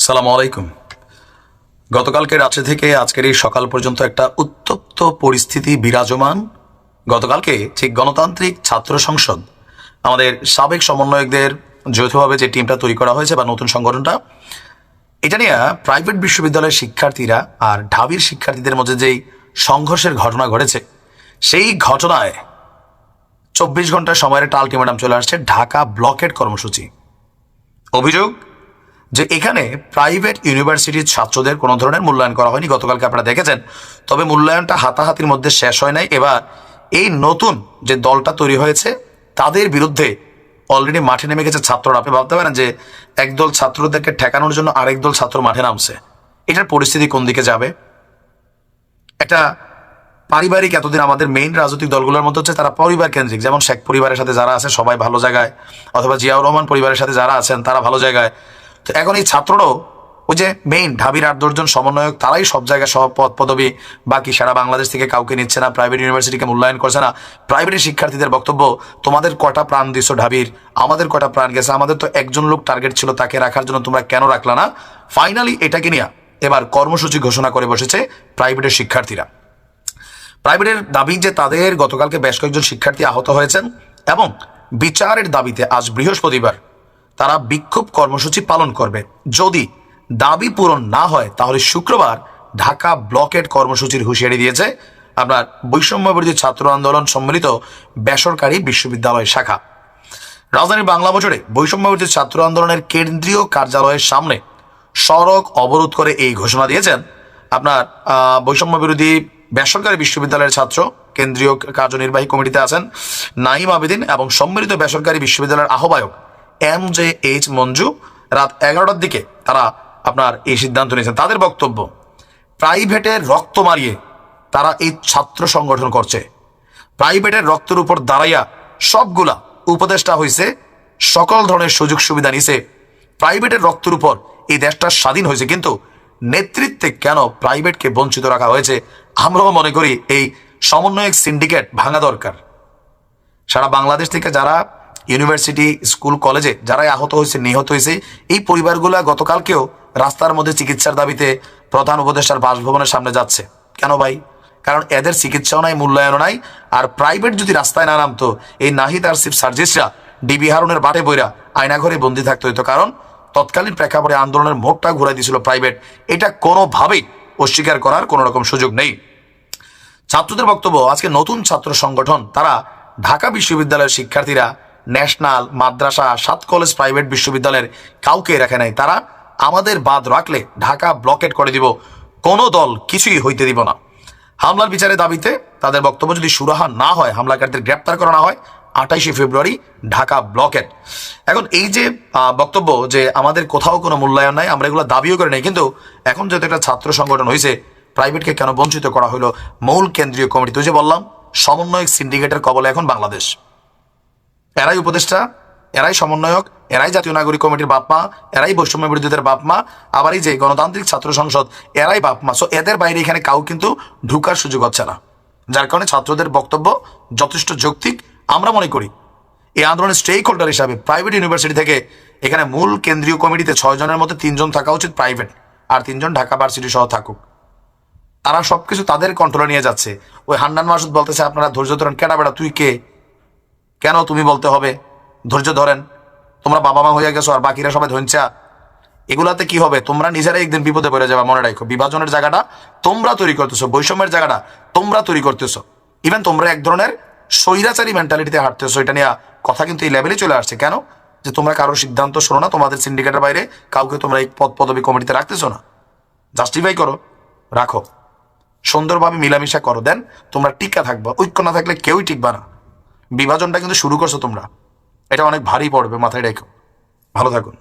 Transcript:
সালামু আলাইকুম। গতকালকে রাত্রে থেকে আজকের এই সকাল পর্যন্ত একটা উত্তপ্ত পরিস্থিতি বিরাজমান। গতকালকে ঠিক গণতান্ত্রিক ছাত্র সংসদ আমাদের সাবেক সমন্বয়কদের যৌথভাবে যে টিমটা তৈরি করা হয়েছে বা নতুন সংগঠনটা, এটা নিয়ে প্রাইভেট বিশ্ববিদ্যালয়ের শিক্ষার্থীরা আর ঢাবির শিক্ষার্থীদের মধ্যে যেই সংঘর্ষের ঘটনা ঘটেছে, সেই ঘটনায় 24 ঘন্টা সময়ের একটা আলটিমেটাম চলে আসছে, ঢাকা ব্লকেড কর্মসূচি। অভিযোগ যে এখানে প্রাইভেট ইউনিভার্সিটির ছাত্রদের কোনো ধরনের মূল্যায়ন করা হয়নি। গতকালকে আপনারা দেখেছেন, তবে মূল্যায়নটা হাতাহাতির মধ্যে শেষ হয় নাই। এবার এই নতুন যে দলটা তৈরি হয়েছে তাদের বিরুদ্ধে অলরেডি মাঠে নেমে গেছে ছাত্ররা। আপনি ভাবতে পারেন যে একদল ছাত্রদেরকে ঠেকানোর জন্য আরেক দল ছাত্র মাঠে নামছে। এটার পরিস্থিতি কোন দিকে যাবে? একটা পারিবারিক, এতদিন আমাদের মেইন রাজনৈতিক দলগুলোর মধ্যে হচ্ছে তারা পরিবার কেন্দ্রিক, যেমন শেখ পরিবারের সাথে যারা আছে সবাই ভালো জায়গায়, অথবা জিয়াউর রহমান পরিবারের সাথে যারা আছেন তারা ভালো জায়গায়। তো এখন এই ছাত্ররাও ওই যে মেইন ঢাবির 8-10 জন সমন্বয়ক, তারাই সব জায়গায় সব পদ পদবি, বাকি সারা বাংলাদেশ থেকে কাউকে নিচ্ছে না, প্রাইভেট ইউনিভার্সিটিকে মূল্যায়ন করছে না। প্রাইভেটের শিক্ষার্থীদের বক্তব্য, তোমাদের কটা প্রাণ দিছো ঢাবির, আমাদের কটা প্রাণ গেছে, আমাদের তো একজন লোক টার্গেট ছিল, তাকে রাখার জন্য তোমরা কেন রাখলা না? ফাইনালি এটাকে নিয়ে এবার কর্মসূচি ঘোষণা করে বসেছে প্রাইভেটের শিক্ষার্থীরা। প্রাইভেটের দাবি যে তাদের গতকালকে বেশ কয়েকজন শিক্ষার্থী আহত হয়েছেন এবং বিচারের দাবিতে আজ বৃহস্পতিবার তারা বিক্ষোভ কর্মসূচি পালন করবে। যদি দাবি পূরণ না হয় তাহলে শুক্রবার ঢাকা ব্লকেড কর্মসূচির হুঁশিয়ারি দিয়েছে আপনার বৈষম্য বিরোধী ছাত্র আন্দোলন সম্মিলিত বেসরকারি বিশ্ববিদ্যালয় শাখা। রাজধানীর বাংলা মোটরে বৈষম্য বিরোধী ছাত্র আন্দোলনের কেন্দ্রীয় কার্যালয়ের সামনে সড়ক অবরোধ করে এই ঘোষণা দিয়েছেন আপনার বৈষম্য বিরোধী বেসরকারি বিশ্ববিদ্যালয়ের ছাত্র কেন্দ্রীয় কার্যনির্বাহী কমিটিতে আছেন নাইম আবেদিন এবং সম্মিলিত বেসরকারি বিশ্ববিদ্যালয়ের আহ্বায়ক MJH মঞ্জু। রাত 11টার দিকে তারা আপনার এই সিদ্ধান্ত নিয়েছেন। তাদের বক্তব্য, প্রাইভেটের রক্ত মারিয়ে তারা এই ছাত্র সংগঠন করছে। প্রাইভেটের রক্তের উপর দাঁড়াইয়া সবগুলা উপদেষ্টা হয়েছে, সকল ধরনের সুযোগ সুবিধা নিছে। প্রাইভেটের রক্তের উপর এই দেশটা স্বাধীন হয়েছে, কিন্তু নেতৃত্বে কেন প্রাইভেটকে বঞ্চিত রাখা হয়েছে? আমরাও মনে করি এই সমন্বয়ক সিন্ডিকেট ভাঙা দরকার। সারা বাংলাদেশ থেকে যারা ইউনিভার্সিটি, স্কুল, কলেজে যারাই আহত হয়েছে, নিহত হয়েছে, এই পরিবারগুলা গতকালকেও রাস্তার মধ্যে চিকিৎসার দাবিতে প্রধান উপদেষ্টার বাসভবনের সামনে যাচ্ছে। কেন ভাই? কারণ এদের চিকিৎসাও নাই, মূল্যায়নও নাই। আর প্রাইভেট যদি রাস্তায় না নামতো, এই নাহিদ আর চিফ সার্জিস্টরা ডিবি হারুনের বাটে বইরা আয়নাঘরে বন্দি থাকতে হইতো। কারণ তৎকালীন প্রেক্ষাপটে আন্দোলনের মোড়টা ঘুরাই দিয়েছিল প্রাইভেট। এটা কোনোভাবেই অস্বীকার করার কোনো রকম সুযোগ নেই। ছাত্রদের বক্তব্য, আজকে নতুন ছাত্র সংগঠন তারা ঢাকা বিশ্ববিদ্যালয়ের শিক্ষার্থীরা ন্যাশনাল, মাদ্রাসা, 7 কলেজ, প্রাইভেট বিশ্ববিদ্যালয়ের কাউকে রাখে নাই। তারা আমাদের বাদ রাখলে ঢাকা ব্লকেট করে দিব, কোনো দল কিছুই হইতে দিব না। হামলার বিচারের দাবিতে তাদের বক্তব্য, যদি সুরাহা না হয়, হামলাকারীদের গ্রেপ্তার করা না হয়, 28শে ফেব্রুয়ারি ঢাকা ব্লকেট। এখন এই যে বক্তব্য যে আমাদের কোথাও কোনো মূল্যায়ন নাই, আমরা এগুলো দাবিও করে নাই, কিন্তু এখন যেহেতু একটা ছাত্র সংগঠন হয়েছে, প্রাইভেটকে কেন বঞ্চিত করা হলো? মূল কেন্দ্রীয় কমিটি, তো যে বললাম সমন্বয়ক সিন্ডিকেটের কবলে এখন বাংলাদেশ। এরাই উপদেষ্টা, এরাই সমন্বয়ক, এরাই জাতীয় নাগরিক কমিটির বাপমা, এরাই বৈষম্য বিরোধীদের বাপমা, আবার এই যে গণতান্ত্রিক ছাত্র সংসদ, এরাই বাপমা। সো এদের বাইরে এখানে কাউ কিন্তু ঢুকার সুযোগ হচ্ছে না, যার কারণে ছাত্রদের বক্তব্য যথেষ্ট যৌক্তিক। আমরা মনে করি এই আন্দোলনের স্টেক হোল্ডার হিসাবে প্রাইভেট ইউনিভার্সিটি থেকে এখানে মূল কেন্দ্রীয় কমিটিতে 6 জনের মধ্যে 3 জন থাকা উচিত প্রাইভেট, আর 3 জন ঢাকা ভার্সিটি সহ থাকুক। তারা সবকিছু তাদের কন্ট্রোলে নিয়ে যাচ্ছে। ওই হান্নান মাসুদ বলতেছে আপনারা ধৈর্য ধরেন। কেনা বেড়া, তুই কে? কেন তুমি বলতে হবে ধৈর্য ধরেন? তোমরা বাবা মা হয়ে গেছো আর বাকিরা সবাই ধনচা। এগুলাতে কি হবে? তোমরা নিজেরাই একদিন বিপদে পড়ে যাবে। মনে রাখো, বিভাজনের জায়গাটা তোমরা তৈরি করতেছো, বৈষম্যের জায়গাটা তোমরা তৈরি করতেছো। ইভেন তোমরা এক ধরনের স্বৈরাচারী মেন্টালিটিতে হাঁটতেছো। এটা নিয়ে কথা কিন্তু এই লেভেলে চলে আসছে। কেন? যে তোমরা কারোর সিদ্ধান্ত শোনো না, তোমাদের সিন্ডিকেটের বাইরে কাউকে তোমরা এই পদ পদবি কমিটিতে রাখতেছো না। জাস্টিফাই করো, রাখো, সুন্দরভাবে মিলামিশা করো, দেন তোমরা টিকা থাকবা। ঐক্য না থাকলে কেউই টিকবা না। বিভাজনটা কিন্তু শুরু করছো তোমরা, এটা অনেক ভারী পড়বে, মাথায় রেখো। ভালো থাকুন।